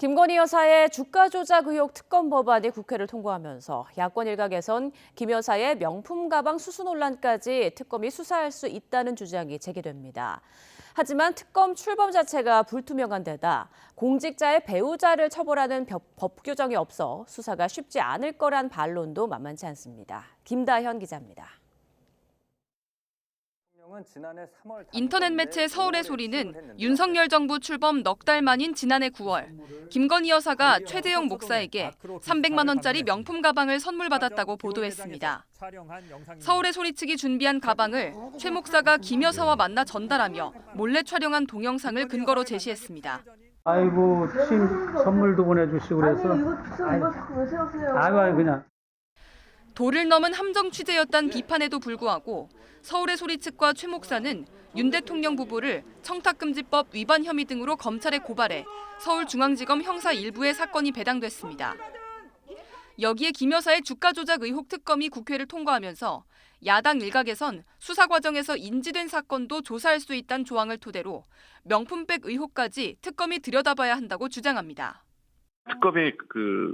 김건희 여사의 주가 조작 의혹 특검 법안이 국회를 통과하면서 야권 일각에선 김 여사의 명품 가방 수수 논란까지 특검이 수사할 수 있다는 주장이 제기됩니다. 하지만 특검 출범 자체가 불투명한 데다 공직자의 배우자를 처벌하는 법 규정이 없어 수사가 쉽지 않을 거란 반론도 만만치 않습니다. 김다현 기자입니다. 인터넷 매체 서울의 소리는 윤석열 정부 출범 넉 달 만인 지난해 9월 김건희 여사가 최재형 목사에게 300만 원짜리 명품 가방을 선물받았다고 보도했습니다. 서울의 소리 측이 준비한 가방을 최 목사가 김 여사와 만나 전달하며 몰래 촬영한 동영상을 근거로 제시했습니다. 아이고 친 선물도 보내주시고 그래서 아이고 그냥. 도를 넘은 함정 취재였단 비판에도 불구하고 서울의 소리 측과 최 목사는 윤 대통령 부부를 청탁금지법 위반 혐의 등으로 검찰에 고발해 서울중앙지검 형사 1부에 사건이 배당됐습니다. 여기에 김 여사의 주가 조작 의혹 특검이 국회를 통과하면서 야당 일각에선 수사 과정에서 인지된 사건도 조사할 수 있다는 조항을 토대로 명품백 의혹까지 특검이 들여다봐야 한다고 주장합니다. 특검이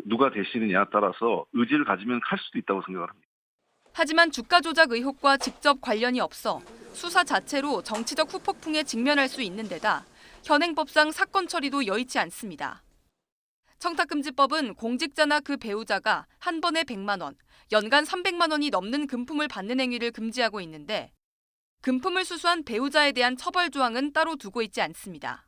누가 되시느냐에 따라서 의지를 가지면 할 수도 있다고 생각을 합니다. 하지만 주가 조작 의혹과 직접 관련이 없어 수사 자체로 정치적 후폭풍에 직면할 수 있는 데다 현행법상 사건 처리도 여의치 않습니다. 청탁금지법은 공직자나 그 배우자가 한 번에 100만 원, 연간 300만 원이 넘는 금품을 받는 행위를 금지하고 있는데 금품을 수수한 배우자에 대한 처벌 조항은 따로 두고 있지 않습니다.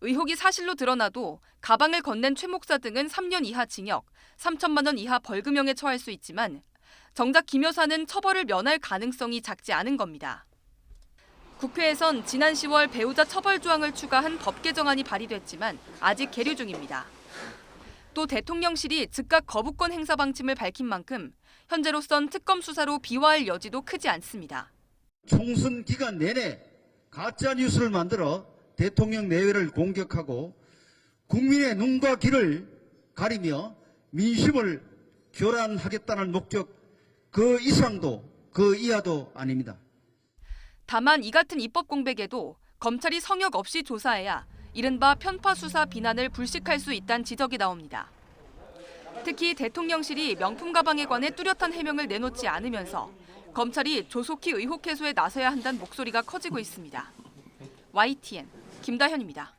의혹이 사실로 드러나도 가방을 건넨 최 목사 등은 3년 이하 징역, 3천만 원 이하 벌금형에 처할 수 있지만 정작 김 여사는 처벌을 면할 가능성이 작지 않은 겁니다. 국회에선 지난 10월 배우자 처벌 조항을 추가한 법 개정안이 발의됐지만 아직 계류 중입니다. 또 대통령실이 즉각 거부권 행사 방침을 밝힌 만큼 현재로선 특검 수사로 비화할 여지도 크지 않습니다. 총선 기간 내내 가짜 뉴스를 만들어 대통령 내외를 공격하고 국민의 눈과 귀를 가리며 민심을 교란하겠다는 목적 그 이상도 그 이하도 아닙니다. 다만 이 같은 입법 공백에도 검찰이 성역 없이 조사해야 이른바 편파 수사 비난을 불식할 수 있다는 지적이 나옵니다. 특히 대통령실이 명품 가방에 관해 뚜렷한 해명을 내놓지 않으면서 검찰이 조속히 의혹 해소에 나서야 한다는 목소리가 커지고 있습니다. YTN 김다현입니다.